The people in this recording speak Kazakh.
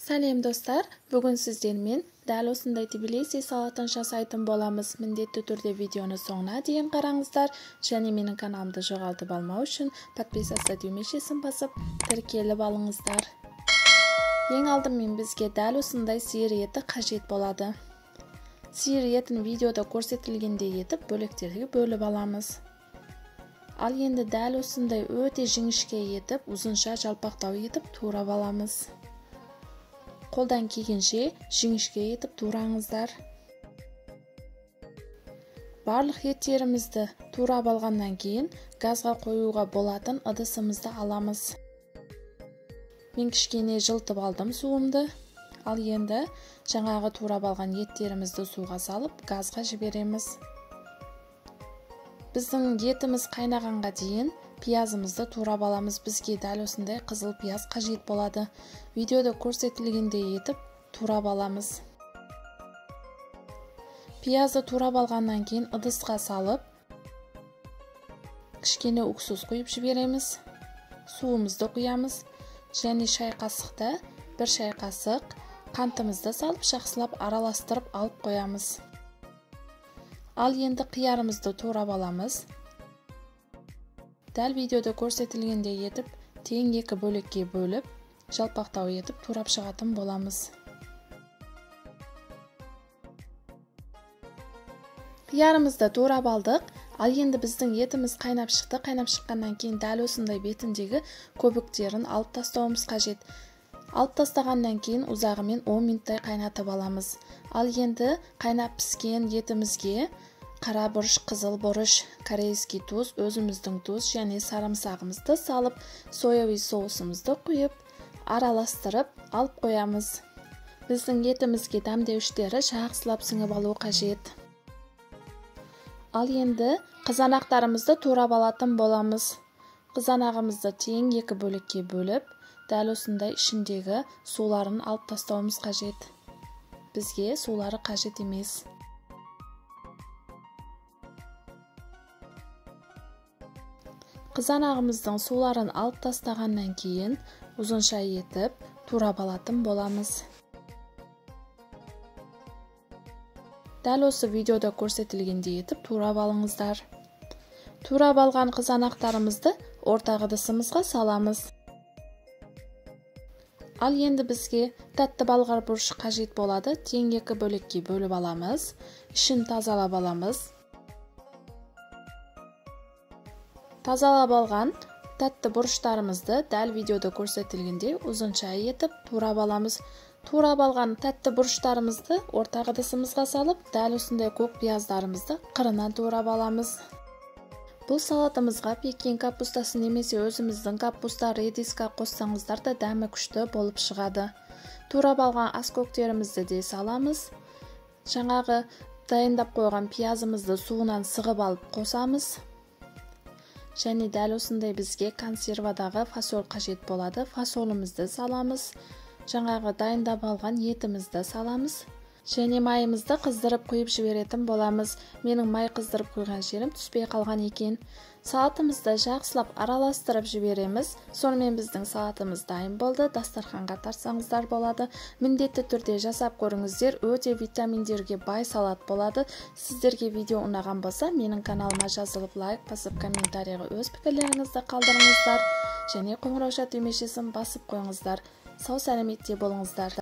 Сәлем достар, бүгін сіздермен дәл осындай Тбилиси салатын жасайтын боламыз. Міндетті түрде видеоны соңына дейін қараңыздар, және менің каналымды жоғалтып алмау үшін подписаться түймешесін басып, тіркеліп алыңыздар. Ең алдымен бізге дәл осындай сиыр еті қажет болады. Сиыр етін видеода көрсетілгендей етіп бөліктерге бөліп аламыз. Ал енді дәл осындай өте жіңішке етіп, ұзынша жалпақтау етіп турап аламыз. Қолдан келгенше жіңішке етіп тураңыздар. Барлық еттерімізді турап алғаннан кейін газға қоюға болатын ыдысымызды аламыз. Мен кішкене жылтып алдым суымды. Ал енді жаңағы турап алған еттерімізді суға салып газға жібереміз. Біздің етіміз қайнағанға дейін пиязымызды турап аламыз. Бізге дәл осындай қызыл пияз қажет болады. Видеода көрсетілгендей етіп турап аламыз. Пиязды турап алғаннан кейін ыдысқа салып, кішкене уксус құйып жібереміз. Суымызды құямыз, және шай қасықта бір шай қасық қантымызды салып жақсылап араластырып алып қоямыз. Ал енді қиярымызды турап аламыз. Дәл видеода көрсетілгендей етіп, тең екі бөлікке бөліп, жалпақтау етіп турап шығатын боламыз. Қиярымызды турап алдық. Ал енді біздің етіміз қайнап шықты. Қайнап шыққаннан кейін дәл осындай бетіндегі көбіктерін алып тастауымыз қажет. Алып тастағаннан кейін ұзағымен 10 минуттай қайнатып аламыз. Ал енді қайнап піскен етімізге қара бұрыш, қызыл бұрыш, корейский тұз, өзіміздің тұз және сарымсағымызды салып, соевый соусымызды құйып, араластырып алып қоямыз. Біздің етімізге дәмдеуіштері жақсылап сіңіп алу қажет. Ал енді қызанақтарымызды турап алатын боламыз. Қызанағымызды тең екі бөлікке бөліп, дәл осындай ішіндегі суларын алып тастауымыз қажет. Бізге сулары қажет емес. Қызанағымыздың суларын алып тастағаннан кейін ұзынша етіп турап алатын боламыз. Дәл осы видеода көрсетілгендей етіп турап алыңыздар. Турап алған қызанақтарымызды орта ыдысымызға саламыз. Ал енді бізге тәтті балғар бұрыш қажет болады. Тең екі бөлікке бөліп аламыз. Ішін тазалап аламыз. Тазалап алған тәтті бұрыштарымызды дәл видеода көрсетілгендей ұзынша етіп турап аламыз. Турап алған тәтті бұрыштарымызды орта ыдысымызға салып, дәл осындай көк пияздарымызды қырынан турап аламыз. Бұл салатымызға пекин капустасы немесе өзіміздің капуста, редиска қоссаңыздар да дәмі күшті болып шығады. Турап алған аскөктерімізді де саламыз. Жаңағы дайындап қойған пиязымызды суынан сығып алып қосамыз. Және дәл осындай бізге консервадағы фасол қажет болады. Фасолымызды саламыз. Жаңағы дайындап алған етімізді саламыз. Және майымызды қыздырып құйып жіберетін боламыз. Менің май қыздырып қойған жерім түспей қалған екен. Салатымызды жақсылап араластырып жібереміз. Сонымен біздің салатымыз дайын болды. Дастарханға тартсаңыздар болады. Міндетті түрде жасап көріңіздер. Өте витаминдерге бай салат болады. Сіздерге видео ұнаған болса, менің каналыма жазылып лайк басып, комментарийға өз пікірлеріңізді қалдырыңыздар. Және қоңырау түймешесін басып қойыңыздар. Сау сәлеметте болыңыздар.